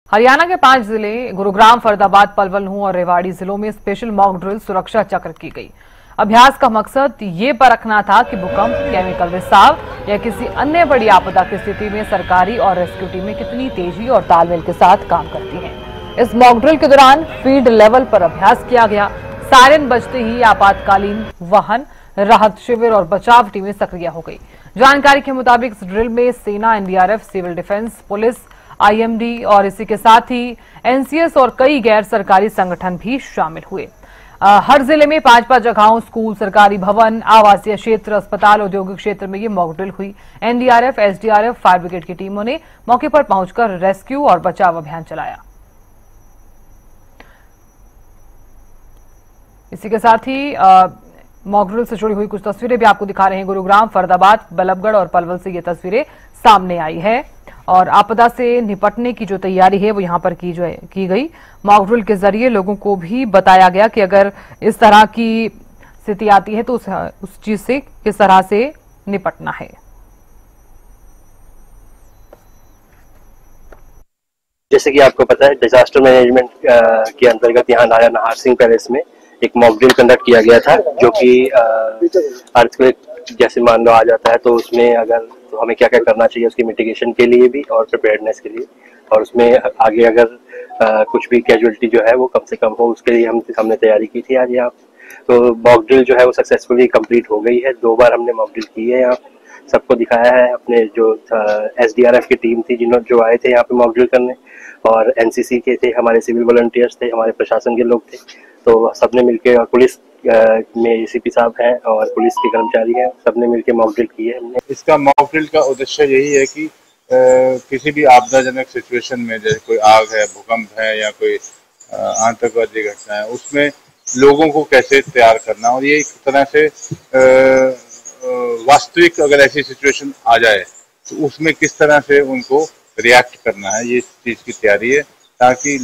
हरियाणा के 5 जिले गुरुग्राम, फरीदाबाद, पलवल, नूंह और रेवाड़ी जिलों में स्पेशल मॉक ड्रिल सुरक्षा चक्र की गई। अभ्यास का मकसद ये परखना था कि भूकंप, केमिकल रिसाव या किसी अन्य बड़ी आपदा की स्थिति में सरकारी और रेस्क्यू टीमें कितनी तेजी और तालमेल के साथ काम करती हैं। इस मॉक ड्रिल के दौरान फील्ड लेवल पर अभ्यास किया गया। सायरन बजते ही आपातकालीन वाहन, राहत शिविर और बचाव टीमें सक्रिय हो गई। जानकारी के मुताबिक इस ड्रिल में सेना, NDRF, civil defence, police, IMD और इसी के साथ ही एनसीएस और कई गैर सरकारी संगठन भी शामिल हुए। हर जिले में 5-5 जगहों, स्कूल, सरकारी भवन, आवासीय क्षेत्र, अस्पताल, औद्योगिक क्षेत्र में ये मॉक ड्रिल हुई। एनडीआरएफ, एसडीआरएफ, फायर ब्रिगेड की टीमों ने मौके पर पहुंचकर रेस्क्यू और बचाव अभियान चलाया। इसी के साथ ही मॉक ड्रिल से जुड़ी हुई कुछ तस्वीरें भी आपको दिखा रहे हैं। गुरुग्राम, फरीदाबाद, बल्लभगढ़ और पलवल से ये तस्वीरें सामने आई है और आपदा से निपटने की जो तैयारी है वो यहां पर की गई। मॉक ड्रिल के जरिए लोगों को भी बताया गया कि अगर इस तरह की स्थिति आती है तो उस चीज से किस तरह से निपटना है। जैसे कि आपको पता है, डिजास्टर मैनेजमेंट के अंतर्गत यहाँ नाया नहार सिंह पैलेस में एक मॉक ड्रिल कंडक्ट किया गया था, जो कि अर्थक्वेक जैसे मान लो आ जाता है तो उसमें अगर तो हमें क्या क्या करना चाहिए उसकी मिटिगेशन के लिए भी और प्रिपेयर्डनेस के लिए, और उसमें आगे अगर कुछ भी कैजुअलिटी जो है वो कम से कम हो उसके लिए हमने तैयारी की थी आज यहाँ। तो मॉक ड्रिल जो है वो सक्सेसफुली कंप्लीट हो गई है। 2 बार हमने मॉक ड्रिल की है, यहाँ सबको दिखाया है। अपने जो एसडीआरएफ की टीम थी जो आए थे यहाँ पे मॉक ड्रिल करने, और एनसीसी के थे, हमारे सिविल वॉलंटियर्स थे, हमारे प्रशासन के लोग थे, तो सबने मिलके, और पुलिस में एसीपी साहब हैं और पुलिस के कर्मचारी हैं, सबने मिलके मॉक ड्रिल की है हमने। इसका मॉक ड्रिल का उद्देश्य यही है कि किसी भी आपदाजनक सिचुएशन में, जैसे कोई आग है, भूकंप है या कोई आतंकवादी घटना है, उसमें लोगों को कैसे तैयार करना, और ये एक तरह से वास्तविक अगर ऐसी सिचुएशन आ जाए तो उसमें किस तरह से उनको रिएक्ट करना है, ये चीज की तैयारी है, ताकि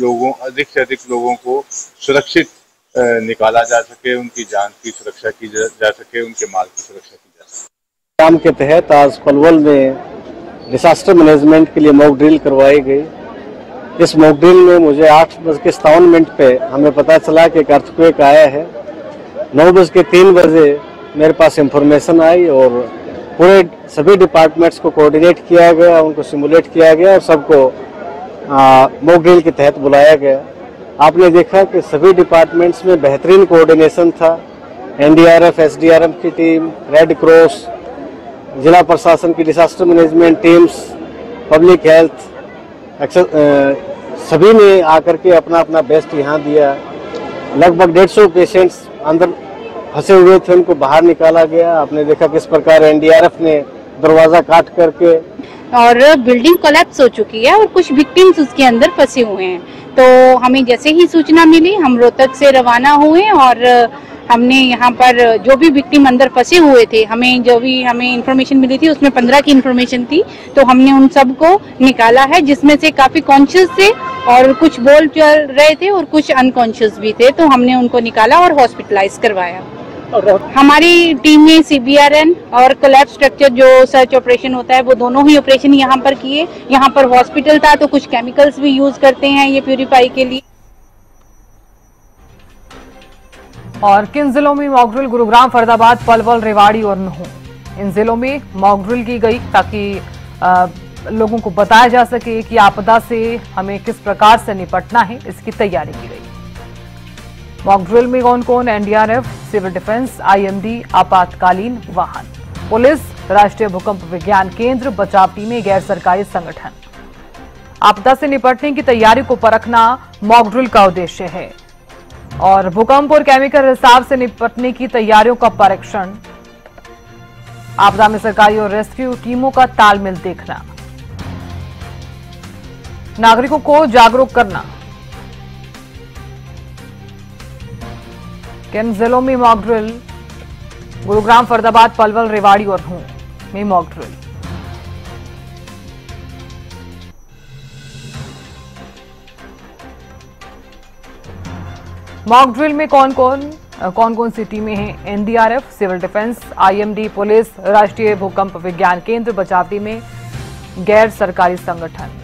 अधिक से अधिक लोगों को सुरक्षित निकाला जा सके, उनकी जान की सुरक्षा की जा सके, उनके माल की सुरक्षा की जा सके। काम के तहत आज पलवल में डिजास्टर मैनेजमेंट के लिए मॉक ड्रिल करवाई गई। इस मॉक ड्रिल में मुझे 8:57 पे हमें पता चला कि एक अर्थक्वेक आया है। 9:03 मेरे पास इंफॉर्मेशन आई और पूरे सभी डिपार्टमेंट्स को कोऑर्डिनेट किया गया, उनको सिमुलेट किया गया और सबको मॉक ड्रिल के तहत बुलाया गया। आपने देखा कि सभी डिपार्टमेंट्स में बेहतरीन कोऑर्डिनेशन था। एनडीआरएफ, एसडीआरएफ की टीम, रेड क्रॉस, जिला प्रशासन की disaster management teams, public health, सभी ने आकर के अपना अपना बेस्ट यहाँ दिया। लगभग 150 पेशेंट्स अंदर फंसे हुए थे, उनको बाहर निकाला गया। आपने देखा किस प्रकार एनडीआरएफ ने दरवाजा काट करके, और बिल्डिंग कोलैप्स हो चुकी है और कुछ विक्टिम्स उसके अंदर फंसे हुए हैं। तो हमें जैसे ही सूचना मिली हम रोहतक से रवाना हुए और हमने यहाँ पर जो भी विक्टिम अंदर फंसे हुए थे, हमें इन्फॉर्मेशन मिली थी उसमें 15 की इन्फॉर्मेशन थी, तो हमने उन सबको निकाला है, जिसमें से काफी कॉन्शियस थे और कुछ बोल चल रहे थे और कुछ अनकॉन्शियस भी थे, तो हमने उनको निकाला और हॉस्पिटलाइज करवाया। हमारी टीम ने सीबीआरएन और कोलैप्स स्ट्रक्चर जो सर्च ऑपरेशन होता है वो दोनों ही ऑपरेशन यहाँ पर किए। यहाँ पर हॉस्पिटल था तो कुछ केमिकल्स भी यूज करते हैं ये प्यूरिफाई के लिए। और किन जिलों में मॉक ड्रिल? गुरुग्राम, फरीदाबाद, पलवल, रेवाड़ी और नूंह, इन जिलों में मॉक ड्रिल की गई ताकि लोगों को बताया जा सके कि आपदा से हमें किस प्रकार से निपटना है, इसकी तैयारी की गई। मॉक ड्रिल में कौन कौन? एनडीआरएफ, सिविल डिफेंस, आईएमडी, आपातकालीन वाहन, पुलिस, राष्ट्रीय भूकंप विज्ञान केंद्र, बचाव टीमें, गैर सरकारी संगठन। आपदा से निपटने की तैयारी को परखना मॉक ड्रिल का उद्देश्य है और भूकंप और केमिकल रिसाव से निपटने की तैयारियों का परीक्षण, आपदा में सरकारी और रेस्क्यू टीमों का तालमेल देखना, नागरिकों को जागरूक करना। किन जिलों में मॉक ड्रिल? गुरुग्राम, फरीदाबाद, पलवल, रेवाड़ी और नूंह में मॉक ड्रिल। मॉक ड्रिल में कौन कौन सी टीमें हैं? NDRF, civil defence, IMD, police, राष्ट्रीय भूकंप विज्ञान केंद्र, बचाव टीमें, गैर सरकारी संगठन।